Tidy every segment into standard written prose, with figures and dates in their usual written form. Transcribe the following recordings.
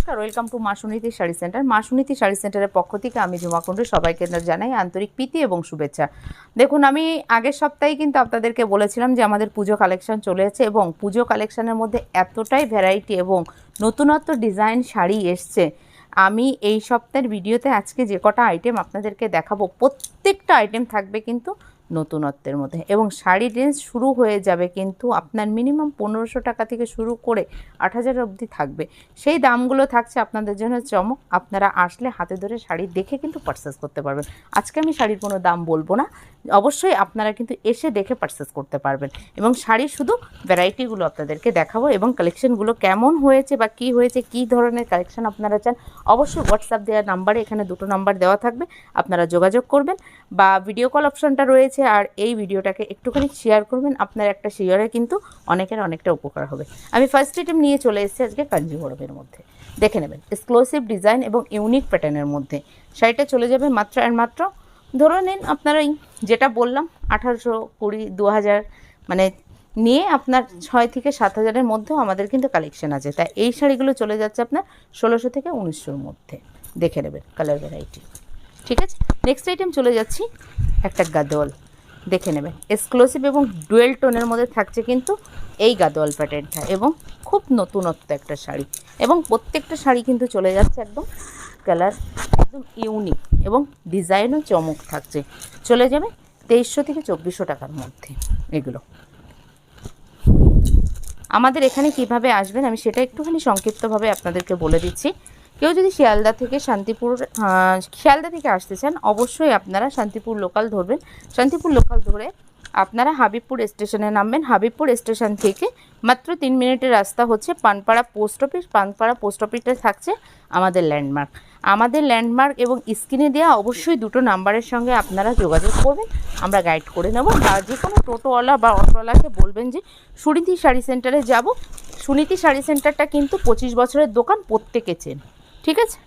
নমস্কার, welcome to মা Suniti sari centre. মা সুনীতি শাড়ি সেন্টারের পক্ষ থেকে আমি ঝুমা কুণ্ডু সবাইকে জানাই আন্তরিক প্রীতি এবং শুভেচ্ছা। দেখুন, আমি আগের সপ্তাহে কিন্তু আপনাদেরকে বলেছিলাম যে আমাদের পুজো কালেকশন চলে এসেছে এবং পুজো কালেকশনের মধ্যে এতটাই ভ্যারাইটি এবং নতুনত্ব ডিজাইন শাড়ি এসছে। আমি এই সপ্তাহের ভিডিওতে আজকে যে কটা আইটেম আপনাদেরকে দেখাবো, প্রত্যেকটা আইটেম থাকবে কিন্তু নতুনত্বের মধ্যে এবং শাড়ির রেঞ্জ শুরু হয়ে যাবে কিন্তু আপনার মিনিমাম 1500 টাকা থেকে শুরু করে 8000 অবধি থাকবে। সেই দামগুলো থাকছে আপনাদের জন্য চমক। আপনারা আসলে হাতে ধরে শাড়ি দেখে কিন্তু পারচেস করতে পারবেন। আজকে আমি শাড়ির কোনো দাম বলবো না, অবশ্যই আপনারা কিন্তু এসে দেখে পারচেস করতে পারবেন এবং শাড়ির শুধু ভ্যারাইটিগুলো আপনাদেরকে দেখাবো এবং কালেকশনগুলো কেমন হয়েছে বা কী হয়েছে, কী ধরনের কালেকশন আপনারা চান, অবশ্যই হোয়াটসঅ্যাপ দেওয়ার নাম্বারে, এখানে দুটো নাম্বার দেওয়া থাকবে, আপনারা যোগাযোগ করবেন বা ভিডিও কল অপশানটা রয়েছে। আর এই ভিডিওটাকে একটুখানি শেয়ার করবেন, আপনার একটা শেয়ারে কিন্তু অনেকের অনেকটা উপকার হবে। আমি ফার্স্ট আইটেম নিয়ে চলে এসেছি আজকে কাঞ্জিভরমের মধ্যে, দেখে নেবেন এক্সক্লুসিভ ডিজাইন এবং ইউনিক প্যাটার্নের মধ্যে। শাড়িটা চলে যাবে মাত্র আর মাত্র, ধরে নিন আপনারা যেটা বললাম 1800, 20, 2000 মানে নিয়ে আপনার 6 থেকে 7000-এর মধ্যেও আমাদের কিন্তু কালেকশন আছে। তাই এই শাড়িগুলো চলে যাচ্ছে আপনার 1600 থেকে 1900-র মধ্যে। দেখে নেবেন কালার ভ্যারাইটি, ঠিক আছে। নেক্সট আইটেম চলে যাচ্ছি একটা গাদোয়াল, দেখে নেবেন এক্সক্লুসিভ এবং ডুয়েল টোনের মধ্যে থাকছে কিন্তু এই গাদোয়াল প্যাটার্নটা এবং খুব নতুনত্ব একটা শাড়ি এবং প্রত্যেকটা শাড়ি কিন্তু চলে যাচ্ছে একদম কালার একদম ইউনিক এবং ডিজাইনও চমক থাকছে। চলে যাবে 2300 থেকে 2400 টাকার মধ্যে। এগুলো আমাদের এখানে কিভাবে আসবেন আমি সেটা একটুখানি সংক্ষিপ্তভাবে আপনাদেরকে বলে দিচ্ছি। কেউ যদি শিয়ালদা থেকে শিয়ালদা থেকে আসতে চান, অবশ্যই আপনারা শান্তিপুর লোকাল ধরবেন। শান্তিপুর লোকাল ধরে আপনারা হাবিবপুর স্টেশনে নামবেন। হাবিবপুর স্টেশন থেকে মাত্র 3 মিনিটের রাস্তা হচ্ছে Panpara post office. Panpara post অফিসে থাকছে আমাদের ল্যান্ডমার্ক। আমাদের ল্যান্ডমার্ক এবং স্ক্রিনে দেওয়া অবশ্যই দুটো নাম্বারের সঙ্গে আপনারা যোগাযোগ করবেন, আমরা গাইড করে নেব। বা যে কোনো টোটোওয়ালা বা অটোওয়ালাকে বলবেন যে সুনীতি শাড়ি সেন্টারে যাব। সুনীতি শাড়ি সেন্টারটা কিন্তু 25 বছরের দোকান, প্রত্যেকে চেন, ঠিক আছে।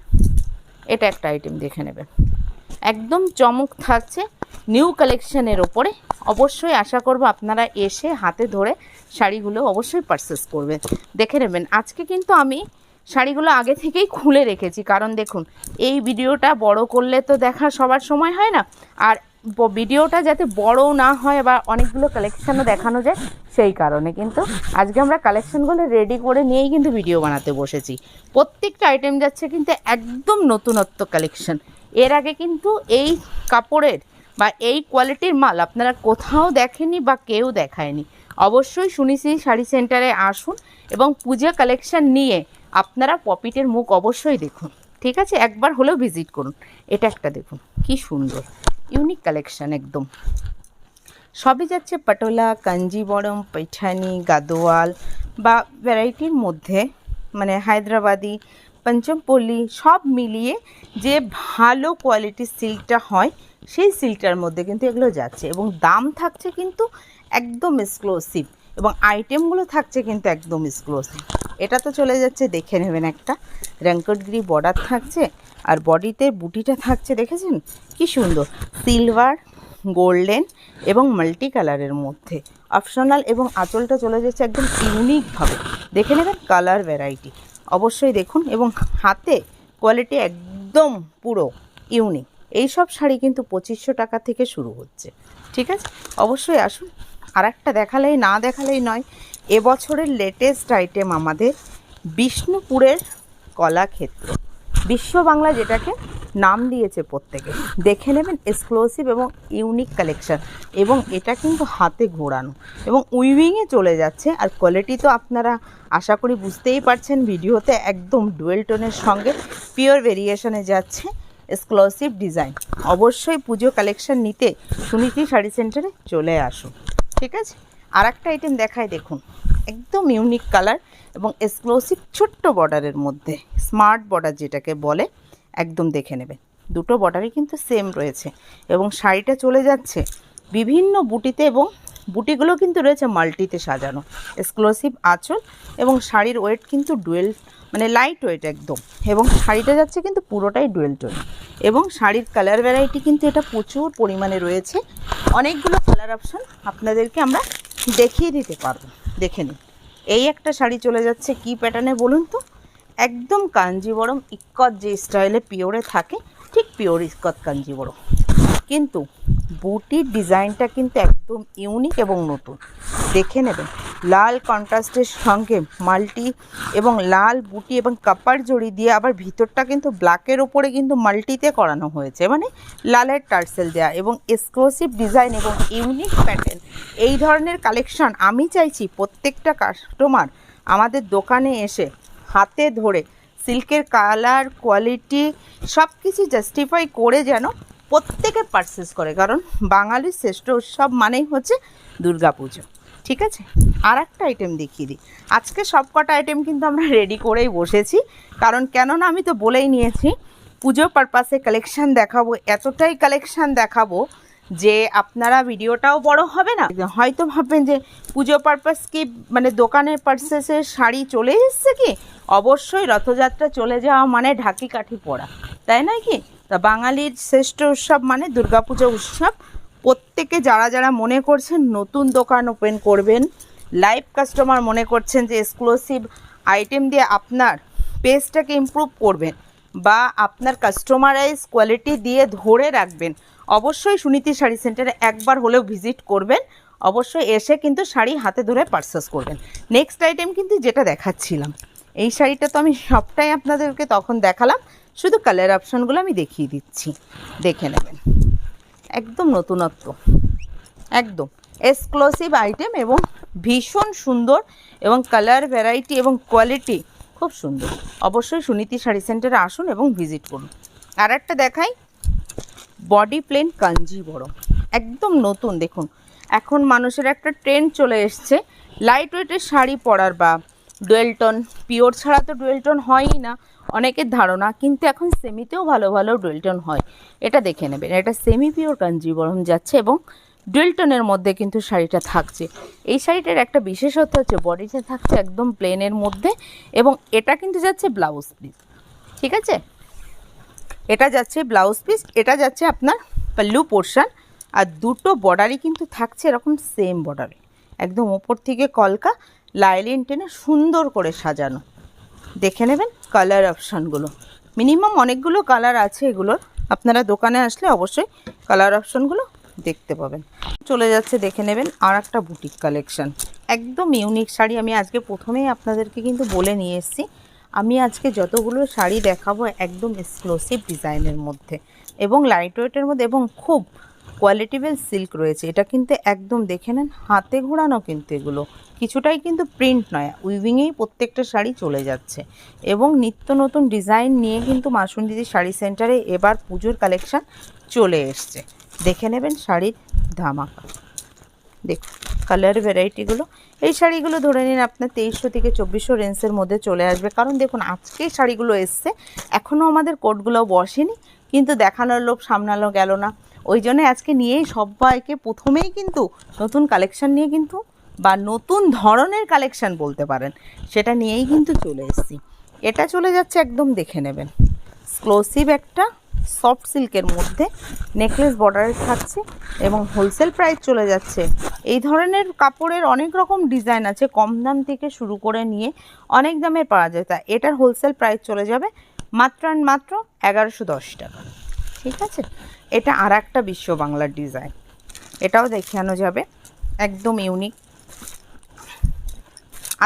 এটা একটা আইটেম দেখে নেবেন, একদম চমক থাকছে নিউ কালেকশনের ওপরে। অবশ্যই আশা করব আপনারা এসে হাতে ধরে শাড়িগুলো অবশ্যই পারচেস করবেন। দেখে নেবেন আজকে কিন্তু আমি শাড়িগুলো আগে থেকেই খুলে রেখেছি, কারণ দেখুন এই ভিডিওটা বড় করলে তো দেখা সবার সময় হয় না, আর ভিডিওটা যাতে বড় না হয় বা অনেকগুলো কালেকশানও দেখানো যায়, সেই কারণে কিন্তু আজকে আমরা কালেকশানগুলো রেডি করে নিয়েই কিন্তু ভিডিও বানাতে বসেছি। প্রত্যেকটা আইটেম যাচ্ছে কিন্তু একদম নতুনত্ব কালেকশন। এর আগে কিন্তু এই কাপড়ের বা এই কোয়ালিটির মাল আপনারা কোথাও দেখেননি বা কেউ দেখায়নি। অবশ্যই সুনীতি শাড়ি সেন্টারে আসুন এবং পূজা কালেকশন নিয়ে আপনারা পপিটের মুখ অবশ্যই দেখুন, ঠিক আছে। একবার হলেও ভিজিট করুন। এটা একটা দেখুন কি সুন্দর ইউনিক কালেকশন, একদম সবই যাচ্ছে পাটোলা, কাঞ্জিবরম, पैठानी, গাদোয়াল বা ভ্যারাইটির মধ্যে, মানে হায়দ্রাবাদি, পঞ্চমপল্লী সব মিলিয়ে যে ভালো কোয়ালিটির সিল্কটা হয় সেই সিল্কটার মধ্যে কিন্তু এগুলো যাচ্ছে এবং দাম থাকছে কিন্তু একদম এক্সক্লুসিভ এবং আইটেমগুলো থাকছে কিন্তু একদম এক্সক্লুসিভ। এটা তো চলে যাচ্ছে, দেখে নেবেন একটা রঙ্কটগিরি বর্ডার থাকছে আর বডিতে বুটিটা থাকছে, দেখেছেন কি সুন্দর সিলভার, গোল্ডেন এবং মাল্টি কালারের মধ্যে অপশনাল এবং আঁচলটা চলে যাচ্ছে একদম ইউনিকভাবে। দেখে নেবেন কালার ভ্যারাইটি অবশ্যই দেখুন এবং হাতে কোয়ালিটি একদম পুরো ইউনিক। এই সব শাড়ি কিন্তু 2500 টাকা থেকে শুরু হচ্ছে, ঠিক আছে। অবশ্যই আসুন। আর একটা দেখালেই না দেখালেই নয়, এবছরের লেটেস্ট আইটেম আমাদের বিষ্ণুপুরের কলাক্ষেত্র, বিশ্ব বাংলা যেটাকে নাম দিয়েছে প্রত্যেকে। দেখে নেবেন এক্সক্লুসিভ এবং ইউনিক কালেকশন এবং এটা কিন্তু হাতে ঘোরানো এবং উইভিংয়ে চলে যাচ্ছে। আর কোয়ালিটি তো আপনারা আশা করি বুঝতেই পারছেন ভিডিওতে, একদম ডুয়েল টোনের সঙ্গে পিওর ভেরিয়েশনে যাচ্ছে এক্সক্লুসিভ ডিজাইন। অবশ্যই পুজো কালেকশন নিতে সুনীতি শাড়ি সেন্টারে চলে আসুন, ঠিক আছে। আর একটা আইটেম দেখায়, দেখুন একদম ইউনিক কালার এবং এক্সক্লুসিভ ছোট্ট বর্ডারের মধ্যে, স্মার্ট বর্ডার যেটাকে বলে, একদম দেখে নেবেন দুটো বর্ডারই কিন্তু সেম রয়েছে এবং শাড়িটা চলে যাচ্ছে বিভিন্ন বুটিতে এবং বুটিগুলো কিন্তু রয়েছে মাল্টিতে সাজানো, এক্সক্লুসিভ আঁচল এবং শাড়ির ওয়েট কিন্তু ডুয়েল, মানে লাইট ওয়েট একদম, এবং শাড়িটা যাচ্ছে কিন্তু পুরোটাই ডুয়েল টোন এবং শাড়ির কালার ভ্যারাইটি কিন্তু এটা প্রচুর পরিমাণে রয়েছে। অনেকগুলো কালার অপশন আপনাদেরকে আমরা দেখিয়ে দিতে পারবো। দেখে নিন এই একটা শাড়ি চলে যাচ্ছে কি প্যাটার্নে বলুন তো, একদম কাঞ্জিবরম ইক্কত যে স্টাইলে পিওরে থাকে, ঠিক পিওর ইক্কত কাঞ্জিবরম, কিন্তু বুটির ডিজাইনটা কিন্তু একদম ইউনিক এবং নতুন। দেখে নেবেন, লাল কন্ট্রাস্টের সঙ্গে মাল্টি এবং লাল বুটি এবং কাপার জড়ি দিয়ে আবার ভিতরটা কিন্তু ব্ল্যাকের ওপরে কিন্তু মাল্টিতে করানো হয়েছে, মানে লালের টার্সেল দেওয়া এবং এক্সক্লুসিভ ডিজাইন এবং ইউনিক প্যাটার্ন। এই ধরনের কালেকশন আমি চাইছি প্রত্যেকটা কাস্টমার আমাদের দোকানে এসে হাতে ধরে সিল্কের কালার, কোয়ালিটি সব কিছু জাস্টিফাই করে যেন প্রত্যেকে পারচেস করে, কারণ বাঙালির শ্রেষ্ঠ উৎসব মানেই হচ্ছে দুর্গাপুজো। ঠিক আছে, আর একটা আইটেম দেখিয়ে দিই। আজকে সব কটা আইটেম কিন্তু আমরা রেডি করেই বসেছি, কারণ কেননা আমি তো বলেই নিয়েছি পুজো পারপাসে কালেকশান দেখাবো, এতটাই কালেকশান দেখাবো যে আপনারা ভিডিওটাও বড় হবে না। হয়তো ভাববেন যে পুজো পারপাস কি মানে দোকানের পারচেসের শাড়ি চলে এসছে কি, অবশ্যই রথযাত্রা চলে যাওয়া মানে ঢাকি কাঠি পরা, তাই নয় কি? তা বাঙালির শ্রেষ্ঠ উৎসব মানে দুর্গাপুজো উৎসব। প্রত্যেকে যারা যারা মনে করছেন নতুন দোকান ওপেন করবেন, লাইভ কাস্টমার মনে করছেন যে এক্সক্লুসিভ আইটেম দিয়ে আপনার পেজটাকে ইমপ্রুভ করবেন বা আপনার কাস্টমারাইজ কোয়ালিটি দিয়ে ধরে রাখবেন, অবশ্যই সুনীতি শাড়ি সেন্টারে একবার হলেও ভিজিট করবেন। অবশ্যই এসে কিন্তু শাড়ি হাতে ধরে পারচেস করবেন। নেক্সট আইটেম কিন্তু যেটা দেখাচ্ছিলাম, এই শাড়িটা তো আমি সবটাই আপনাদেরকে তখন দেখালাম, শুধু কালার অপশানগুলো আমি দেখিয়ে দিচ্ছি, দেখে নেবেন। একদম নতুনত্ব, একদম এক্সক্লুসিভ আইটেম এবং ভীষণ সুন্দর এবং কালার ভ্যারাইটি এবং কোয়ালিটি খুব সুন্দর। অবশ্যই সুনীতি শাড়ি সেন্টারে আসুন এবং ভিজিট করুন। আর একটা দেখাই, বডি প্লেন কাঞ্জিবরম, একদম নতুন। দেখুন, এখন মানুষের একটা ট্রেন্ড চলে এসছে লাইট ওয়েটের শাড়ি পরার, বা ডুয়েলটন, পিওর ছাড়া তো ডুয়েলটন হয়ই না অনেকের ধারণা, কিন্তু এখন সেমিতেও ভালো ভালো ডুয়েলটন হয়। এটা দেখে নেবেন, এটা সেমি পিওর কাঞ্জিবরম যাচ্ছে এবং ডুয়েলটনের মধ্যে কিন্তু শাড়িটা থাকছে। এই শাড়িটার একটা বিশেষত্ব হচ্ছে বডিটা থাকছে একদম প্লেনের মধ্যে এবং এটা কিন্তু যাচ্ছে ব্লাউজ পিস। ঠিক আছে, এটা যাচ্ছে ব্লাউজ পিস, এটা যাচ্ছে আপনার পাল্লু পোর্শন, আর দুটো বর্ডারই কিন্তু থাকছে এরকম সেম বর্ডারে, একদম ওপর থেকে কলকা লাইলিন টেনে সুন্দর করে সাজানো। দেখে নেবেন কালার অপশানগুলো, মিনিমাম অনেকগুলো কালার আছে এগুলোর, আপনারা দোকানে আসলে অবশ্যই কালার অপশানগুলো দেখতে পাবেন। চলে যাচ্ছে, দেখে নেবেন আর একটা বুটিক কালেকশান, একদম ইউনিক শাড়ি। আমি আজকে প্রথমেই আপনাদেরকে কিন্তু বলে নিয়ে এসেছি, আমি আজকে যতগুলো শাড়ি দেখাবো একদম এক্সক্লুসিভ ডিজাইনের মধ্যে এবং লাইট ওয়েটের মধ্যে এবং খুব কোয়ালিটিবেল সিল্ক রয়েছে। এটা কিন্তু একদম দেখে নেন হাতে ঘোরানো, কিন্তু এগুলো কিছুটাই কিন্তু প্রিন্ট নয়, উইভিংয়েই প্রত্যেকটা শাড়ি চলে যাচ্ছে এবং নিত্য নতুন ডিজাইন নিয়ে কিন্তু মা সুনীতি শাড়ি সেন্টারে এবার পুজোর কালেকশান চলে এসছে। দেখে নেবেন শাড়ির ধামাকা, দেখুন কালার ভ্যারাইটিগুলো। এই শাড়িগুলো ধরে নিন আপনার 2300 থেকে 2400 রেঞ্জের মধ্যে চলে আসবে, কারণ দেখুন আজকেই শাড়িগুলো এসছে, এখনও আমাদের কোডগুলোও বসেনি, কিন্তু দেখানোর লোভ সামলানো গেল না, ওই জন্য আজকে নিয়েই সবাইকে প্রথমেই কিন্তু নতুন কালেকশান নিয়ে কিন্তু, বা নতুন ধরনের কালেকশান বলতে পারেন, সেটা নিয়েই কিন্তু চলে এসেছি। এটা চলে যাচ্ছে একদম দেখে নেবেন এক্সক্লুসিভ একটা সফট সিল্কের মধ্যে নেকলেস বর্ডারে থাকছে এবং হোলসেল প্রাইস চলে যাচ্ছে। এই ধরনের কাপড়ের অনেক রকম ডিজাইন আছে, কম দাম থেকে শুরু করে নিয়ে অনেক দামে পাওয়া যায়, তা এটার হোলসেল প্রাইস চলে যাবে মাত্র আর মাত্র 1110 টাকা। ঠিক আছে, এটা আর একটা বিশ্ব বাংলার ডিজাইন, এটাও দেখানো যাবে, একদম ইউনিক।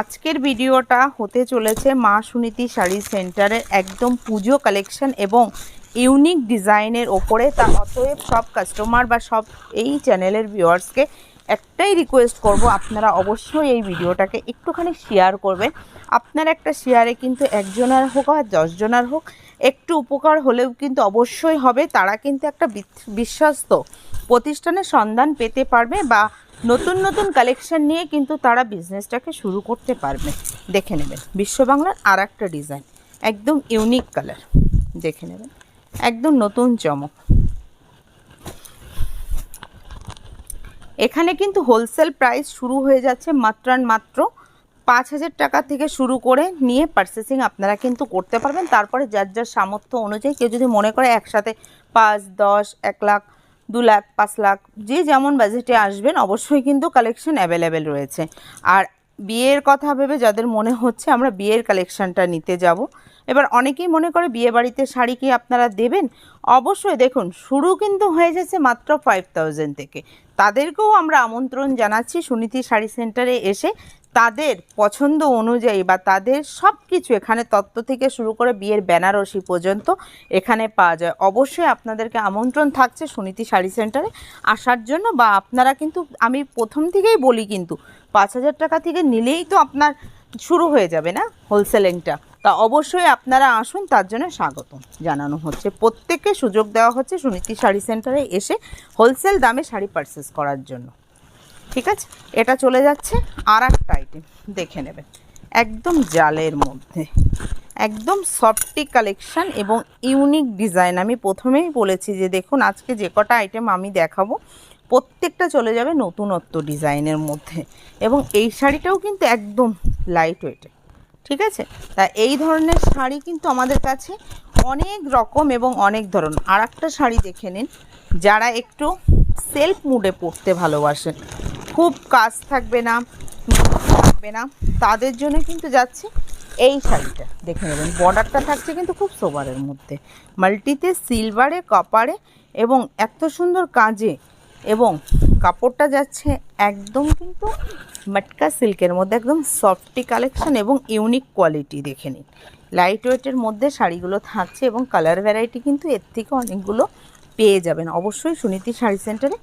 আজকের ভিডিওটা হতে চলেছে মা সুনীতি শাড়ি সেন্টারের একদম পুজো কালেকশন এবং ইউনিক ডিজাইনের ওপরে। তা অতএব সব কাস্টমার বা সব এই চ্যানেলের ভিউয়ার্সকে একটাই রিকোয়েস্ট করব, আপনারা অবশ্যই এই ভিডিওটাকে একটুখানি শেয়ার করবেন। আপনার একটা শেয়ারে কিন্তু একজনের হোক আর 10 জনের হোক একটু উপকার হলেও কিন্তু অবশ্যই হবে, তারা কিন্তু একটা বিশ্বস্ত প্রতিষ্ঠানের সন্ধান পেতে পারবে বা নতুন নতুন কালেকশন নিয়ে কিন্তু তারা বিজনেসটাকে শুরু করতে পারবে। দেখে নেবেন বিশ্ব বাংলার আর একটা ডিজাইন, একদম ইউনিক কালার, দেখে নেবেন একদম নতুন চমক। এখানে কিন্তু হোলসেল প্রাইস শুরু হয়ে যাচ্ছে মাত্র 5000 টাকা থেকে শুরু করে নিয়ে পারচেসিং আপনারা কিন্তু করতে পারবেন। তারপরে যার যার সামর্থ্য অনুযায়ী কেউ যদি মনে করে একসাথে 5, 10, 1 লাখ, 2 লাখ, 5 লাখ, যে যেমন বাজেটে আসবেন অবশ্যই কিন্তু কালেকশন অ্যাভেলেবেল রয়েছে। আর বিয়ের কথা ভেবে যাদের মনে হচ্ছে আমরা বিয়ের কালেকশানটা নিতে যাব, এবার অনেকেই মনে করে বিয়ে বাড়িতে শাড়ি কি আপনারা দেবেন, অবশ্যই দেখুন শুরু কিন্তু হয়ে যাচ্ছে মাত্র 5000 থেকে। তাদেরকেও আমরা আমন্ত্রণ জানাচ্ছি সুনীতি শাড়ি সেন্টারে এসে তাদের পছন্দ অনুযায়ী বা তাদের সব কিছু এখানে তত্ত্ব থেকে শুরু করে বিয়ের বেনারসি পর্যন্ত এখানে পাওয়া যায়। অবশ্যই আপনাদেরকে আমন্ত্রণ থাকছে সুনীতি শাড়ি সেন্টারে আসার জন্য। বা আপনারা কিন্তু আমি প্রথম থেকেই বলি কিন্তু 5000 টাকা থেকে নিলেই তো আপনার শুরু হয়ে যাবে না হোলসেলিংটা, তা অবশ্যই আপনারা আসুন, তার জন্য স্বাগত জানানো হচ্ছে। প্রত্যেককে সুযোগ দেওয়া হচ্ছে সুনীতি শাড়ি সেন্টারে এসে হোলসেল দামে শাড়ি পারচেস করার জন্য। ঠিক আছে, এটা চলে যাচ্ছে আর একটা আইটেম দেখে নেবেন, একদম জালের মধ্যে একদম সফটি কালেকশান এবং ইউনিক ডিজাইন। আমি প্রথমেই বলেছি যে দেখুন আজকে যে কটা আইটেম আমি দেখাবো প্রত্যেকটা চলে যাবে নতুনত্ব ডিজাইনের মধ্যে, এবং এই শাড়িটাও কিন্তু একদম লাইট ওয়েটে। ঠিক আছে, তা এই ধরনের শাড়ি কিন্তু আমাদের কাছে অনেক রকম এবং অনেক ধরন। আর একটা শাড়ি দেখে নিন, যারা একটু সেলফ মুডে পরতে ভালোবাসেন, খুব কাজ থাকবে না তাদের জন্য কিন্তু যাচ্ছে এই শাড়িটা। দেখে নেবেন বর্ডারটা থাকছে কিন্তু খুব সোবারের মধ্যে, মাল্টিতে সিলভারে কপারে এবং এত সুন্দর কাজে, এবং কাপড়টা যাচ্ছে একদম কিন্তু মটকা সিল্কের মধ্যে, একদম সফটি কালেকশন এবং ইউনিক কোয়ালিটি। দেখে নিন লাইট ওয়েটের মধ্যে শাড়িগুলো থাকছে এবং কালার ভ্যারাইটি কিন্তু এর থেকে অনেকগুলো পেয়ে যাবেন। অবশ্যই সুনীতি শাড়ি সেন্টারে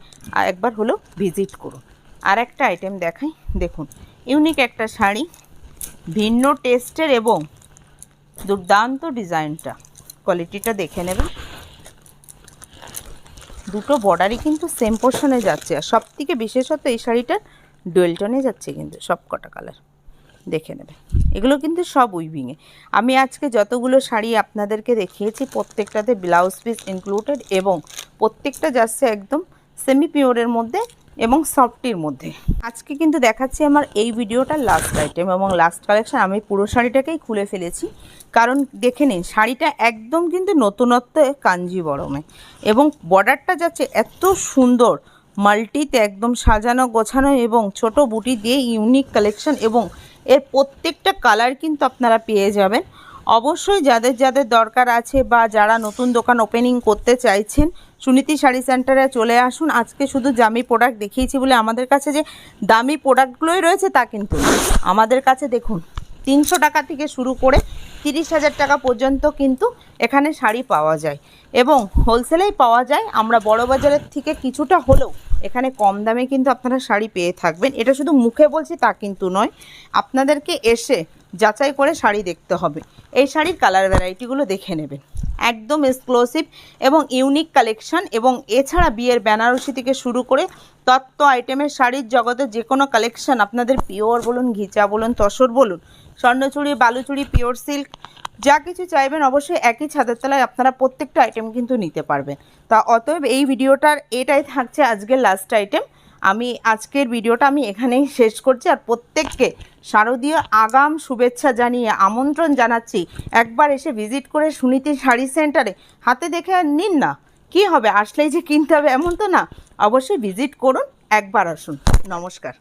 একবার হলেও ভিজিট করুন। আর একটা আইটেম দেখাই, দেখুন ইউনিক একটা শাড়ি, ভিন্ন টেস্টের এবং দুর্দান্ত ডিজাইনটা, কোয়ালিটিটা দেখে নেবেন। দুটো বর্ডারই কিন্তু সেম পোর্শনে যাচ্ছে, আর সব থেকে বিশেষত এই শাড়িটার ডুয়েল টোনে যাচ্ছে কিন্তু সব কটা কালার। দেখে নেবে এগুলো কিন্তু সব উইভিংয়ে। আমি আজকে যতগুলো শাড়ি আপনাদেরকে দেখিয়েছি প্রত্যেকটাতে ব্লাউজ পিস ইনক্লুডেড, এবং প্রত্যেকটা যাচ্ছে একদম সেমি পিওরের মধ্যে এবং সফটির মধ্যে। আজকে কিন্তু দেখাচ্ছি আমার এই ভিডিওটার লাস্ট আইটেম এবং লাস্ট কালেকশন। আমি পুরো শাড়িটাকেই খুলে ফেলেছি, কারণ দেখে নিন শাড়িটা একদম কিন্তু নতুনত্ব কাঞ্জিবরমে, এবং বর্ডারটা যাচ্ছে এত সুন্দর মাল্টিতে একদম সাজানো গোছানো এবং ছোট বুটি দিয়ে ইউনিক কালেকশন, এবং এর প্রত্যেকটা কালার কিন্তু আপনারা পেয়ে যাবেন। অবশ্যই যাদের যাদের দরকার আছে বা যারা নতুন দোকান ওপেনিং করতে চাইছেন সুনীতি শাড়ি সেন্টারে চলে আসুন। আজকে শুধু দামি প্রোডাক্ট দেখিয়েছি বলে আমাদের কাছে যে দামি প্রোডাক্টগুলোই রয়েছে তা কিন্তু আমাদের কাছে দেখুন 300 টাকা থেকে শুরু করে 30,000 টাকা পর্যন্ত কিন্তু এখানে শাড়ি পাওয়া যায়, এবং হোলসেলেই পাওয়া যায়। আমরা বড় বাজারের থেকে কিছুটা হলেও এখানে কম দামে কিন্তু আপনারা শাড়ি পেয়ে থাকবেন। এটা শুধু মুখে বলছি তা কিন্তু নয়, আপনাদেরকে এসে যাচাই করে শাড়ি দেখতে হবে। এই শাড়ির কালার ভ্যারাইটিগুলো দেখে নেবেন, একদম এক্সক্লুসিভ এবং ইউনিক কালেকশন। এবং এছাড়া বিয়ের বেনারসি থেকে শুরু করে তত্ত্ব আইটেমের শাড়ির জগতে যে কোনো কালেকশন আপনাদের পিওর বলুন, ঘিচা বলুন, তসর বলুন, স্বর্ণচুড়ি, বালুচুড়ি, পিওর সিল্ক, যা কিছু চাইবেন অবশ্যই একই ছাদের তলায় আপনারা প্রত্যেকটা আইটেম কিন্তু নিতে পারবেন। তা অতএব এই ভিডিওটার এটাই থাকছে আজকের লাস্ট আইটেম। আমি আজকের ভিডিওটা আমি এখানেই শেষ করছি, আর প্রত্যেককে শারদীয় আগাম শুভেচ্ছা জানিয়ে আমন্ত্রণ জানাচ্ছি একবার এসে ভিজিট করে সুনীতি শাড়ি সেন্টারে হাতে দেখে আর নিন না, কি হবে আসলেই যে কিনতে হবে এমন তো না, অবশ্যই ভিজিট করুন, একবার আসুন। নমস্কার।